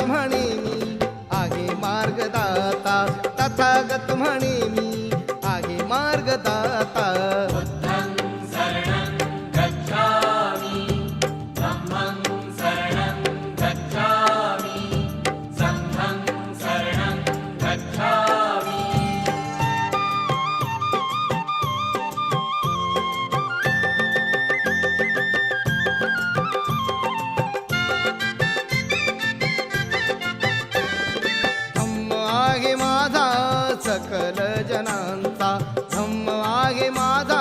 म्हणे मी आहे मार्गदाता, तथागत म्हणे मी आहे मार्गदाता. बुद्धं शरणं गच्छामि, धम्मं शरणं गच्छामि, संघं शरणं गच्छामि. धम्म आहे माझा सकल जनांचा, धम्म आहे माझा